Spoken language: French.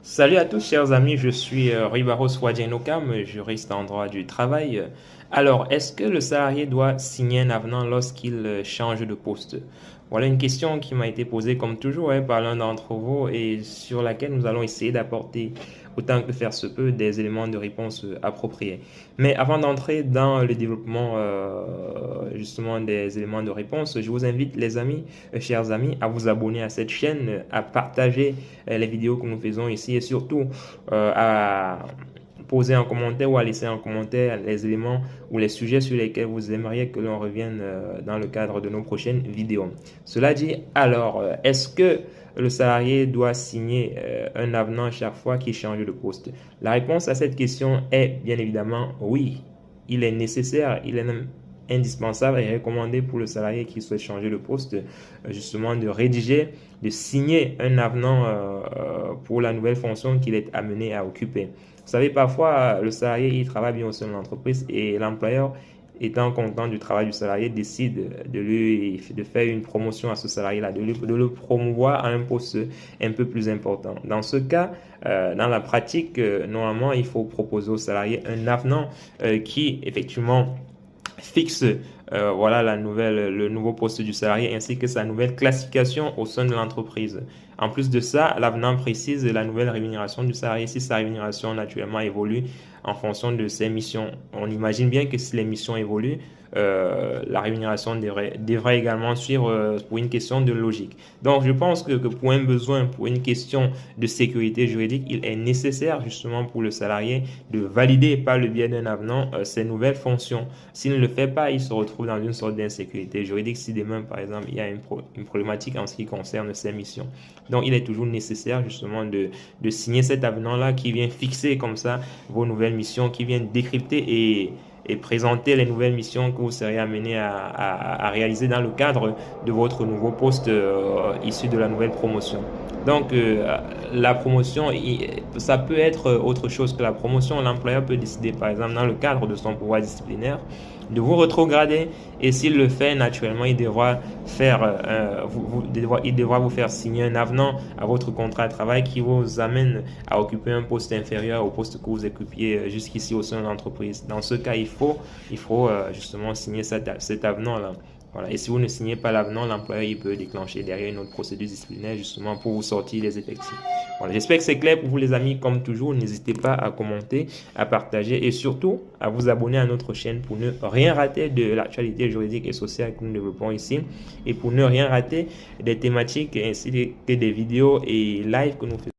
Salut à tous chers amis, je suis Ribaros Wadjenokam, juriste en droit du travail. Alors, est-ce que le salarié doit signer un avenant lorsqu'il change de poste? Voilà une question qui m'a été posée comme toujours par l'un d'entre vous et sur laquelle nous allons essayer d'apporter autant que faire se peut des éléments de réponse appropriés. Mais avant d'entrer dans le développement justement des éléments de réponse, je vous invite les amis, chers amis, à vous abonner à cette chaîne, à partager les vidéos que nous faisons ici et surtout à poser en commentaire ou à laisser en commentaire les éléments ou les sujets sur lesquels vous aimeriez que l'on revienne dans le cadre de nos prochaines vidéos. Cela dit, alors, est-ce que le salarié doit signer un avenant chaque fois qu'il change de poste? La réponse à cette question est bien évidemment oui. Il est nécessaire, il est même indispensable et recommandé pour le salarié qui souhaite changer de poste, justement de rédiger, de signer un avenant pour la nouvelle fonction qu'il est amené à occuper. Vous savez, parfois, le salarié, il travaille bien au sein de l'entreprise et l'employeur, étant content du travail du salarié, décide de faire une promotion à ce salarié-là, de le promouvoir à un poste un peu plus important. Dans ce cas, dans la pratique, normalement, il faut proposer au salarié un avenant qui, effectivement, fixe voilà le nouveau poste du salarié ainsi que sa nouvelle classification au sein de l'entreprise. En plus de ça, l'avenant précise la nouvelle rémunération du salarié si sa rémunération naturellement évolue en fonction de ses missions. On imagine bien que si les missions évoluent, la rémunération devrait également suivre pour une question de logique. Donc, je pense que pour un besoin, pour une question de sécurité juridique, il est nécessaire justement pour le salarié de valider par le biais d'un avenant ses nouvelles fonctions. S'il ne le fait pas, il se retrouve dans une sorte d'insécurité juridique si demain, par exemple, il y a une problématique en ce qui concerne ses missions. Donc, il est toujours nécessaire justement de signer cet avenant-là qui vient fixer comme ça vos nouvelles missions, qui vient décrypter et présenter les nouvelles missions que vous serez amené à réaliser dans le cadre de votre nouveau poste issu de la nouvelle promotion. Donc, la promotion, ça peut être autre chose que la promotion. L'employeur peut décider, par exemple, dans le cadre de son pouvoir disciplinaire, de vous rétrograder et s'il le fait, naturellement, il devra vous faire signer un avenant à votre contrat de travail qui vous amène à occuper un poste inférieur au poste que vous occupiez jusqu'ici au sein de l'entreprise. Dans ce cas, il faut justement signer cet avenant-là. Voilà. Et si vous ne signez pas l'avenant, l'employeur il peut déclencher derrière une autre procédure disciplinaire justement pour vous sortir les effectifs. Voilà. J'espère que c'est clair pour vous les amis. Comme toujours, n'hésitez pas à commenter, à partager et surtout à vous abonner à notre chaîne pour ne rien rater de l'actualité juridique et sociale que nous développons ici et pour ne rien rater des thématiques ainsi que des vidéos et lives que nous faisons.